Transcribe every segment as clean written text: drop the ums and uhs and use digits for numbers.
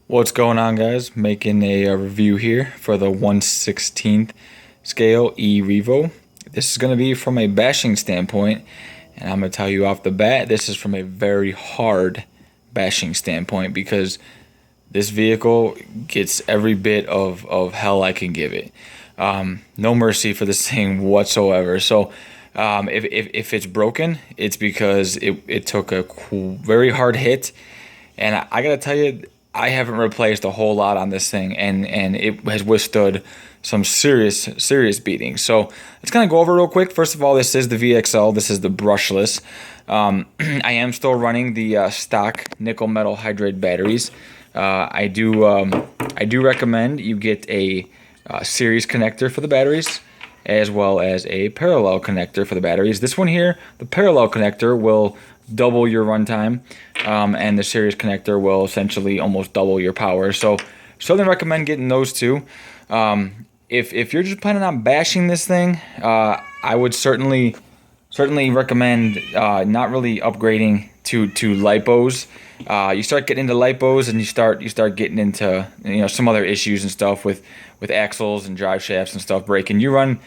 What's going on, guys? Making a review here for the 1/16th scale Erevo. This is going to be from a bashing standpoint, and I'm going to tell you off the bat, this is from a very hard bashing standpoint because this vehicle gets every bit of hell I can give it. No mercy for this thing whatsoever. So if it's broken, it's because it took a very hard hit, and I gotta tell you, I haven't replaced a whole lot on this thing, and it has withstood some serious beating. So let's kind of go over real quick. First of all, this is the VXL. This is the brushless. I am still running the stock nickel metal hydride batteries. I do recommend you get a series connector for the batteries, as well as a parallel connector for the batteries. This one here, the parallel connector, will double your runtime, and the series connector will essentially almost double your power. So certainly recommend getting those two. If you're just planning on bashing this thing, I would certainly recommend not really upgrading to lipos. You start getting into lipos, and you start getting into some other issues and stuff with axles and drive shafts and stuff breaking. You run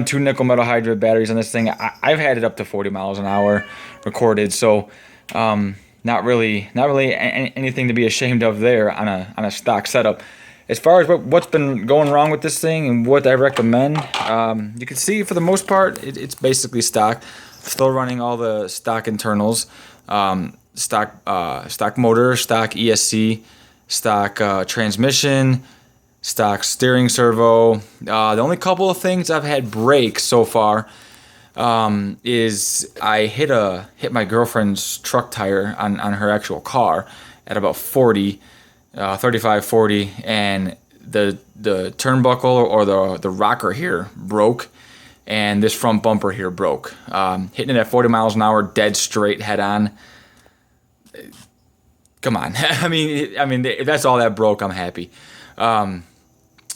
two nickel metal hydride batteries on this thing. I've had it up to 40 miles an hour recorded, so not really anything to be ashamed of there on a stock setup. As far as what's been going wrong with this thing and what I recommend, you can see for the most part it's basically stock. Still running all the stock internals, stock motor, stock ESC, stock transmission, stock steering servo. The only couple of things I've had break so far is I hit my girlfriend's truck tire on her actual car at about 35, 40, and the turnbuckle or the rocker here broke, and this front bumper here broke. Hitting it at 40 miles an hour, dead straight, head on. Come on. I mean, if that's all that broke, I'm happy.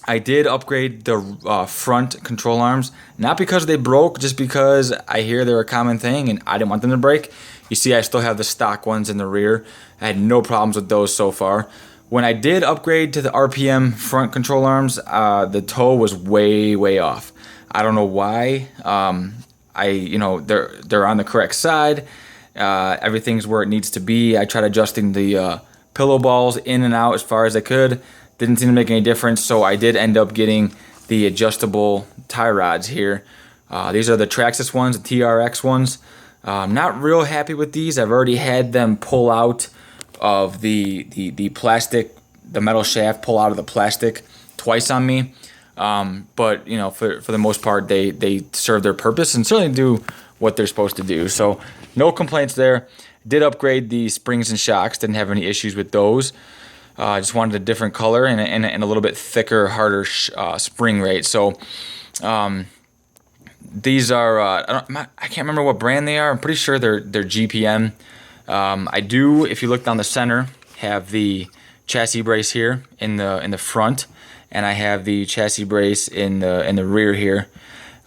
I did upgrade the front control arms, not because they broke, just because I hear they're a common thing and I didn't want them to break. You see, I still have the stock ones in the rear. I had no problems with those so far. When I did upgrade to the RPM front control arms, the toe was way off. I don't know why. They're on the correct side. Everything's where it needs to be. I tried adjusting the pillow balls in and out as far as I could. Didn't seem to make any difference, so I did end up getting the adjustable tie rods here. These are the Traxxas ones, the TRX ones. Not real happy with these. I've already had them pull out of the plastic, the metal shaft pull out of the plastic twice on me. But for the most part, they serve their purpose and certainly do what they're supposed to do. So no complaints there. Did upgrade the springs and shocks. Didn't have any issues with those. I just wanted a different color and a little bit thicker, harder spring rate. So these are I can't remember what brand they are. I'm pretty sure they're GPM. I do, if you look down the center, have the chassis brace here in the front, and I have the chassis brace in the rear here.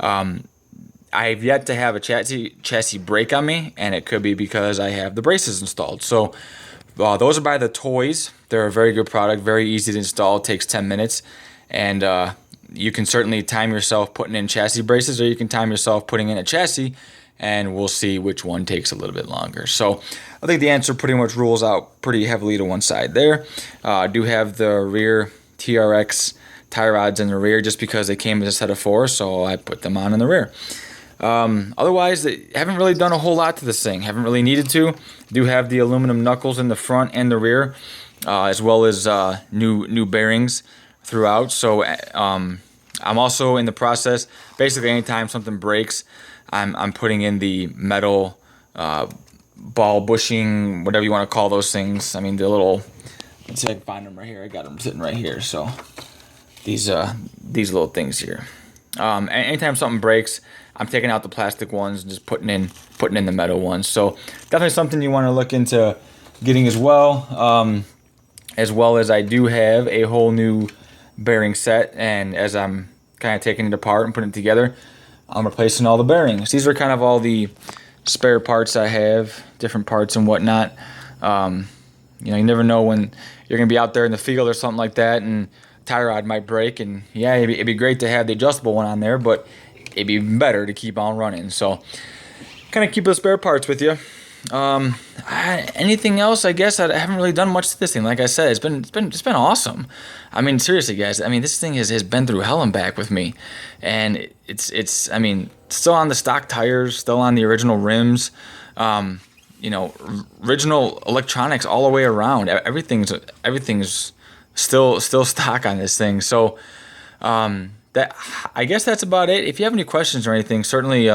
I've yet to have a chassis break on me, and it could be because I have the braces installed. So those are by the Toys. They're a very good product, very easy to install. It takes 10 minutes, and you can certainly time yourself putting in chassis braces, or you can time yourself putting in a chassis, and we'll see which one takes a little bit longer. So I think the answer pretty much rules out pretty heavily to one side there. I do have the rear TRX tie rods in the rear just because they came as a set of 4, so I put them on in the rear. Otherwise, I haven't really done a whole lot to this thing. Haven't really needed to. Do have the aluminum knuckles in the front and the rear, as well as new bearings throughout. So I'm also in the process. Basically, anytime something breaks, I'm putting in the metal ball bushing, whatever you want to call those things. I mean, the little. Let's see if I can find them right here. I got them sitting right here. So these little things here. Anytime something breaks, I'm taking out the plastic ones and just putting in the metal ones. So definitely something you want to look into getting as well. As well as I do have a whole new bearing set, and as I'm kind of taking it apart and putting it together, I'm replacing all the bearings. These are kind of all the spare parts I have, different parts and whatnot. You know, you never know when you're gonna be out there in the field or something like that, and tie rod might break. And yeah, it'd be great to have the adjustable one on there, but it'd be even better to keep on running. So kind of keep the spare parts with you. Anything else? I guess I haven't really done much to this thing. Like I said, it's been awesome. I mean, seriously, guys. I mean, this thing has been through hell and back with me, and it's. I mean, still on the stock tires, still on the original rims. You know, original electronics all the way around. Everything's still stock on this thing. So that, I guess that's about it. If you have any questions or anything, certainly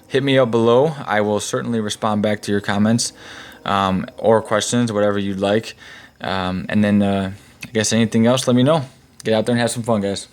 hit me up below. I will certainly respond back to your comments or questions, whatever you'd like. And then I guess anything else, let me know. Get out there and have some fun, guys.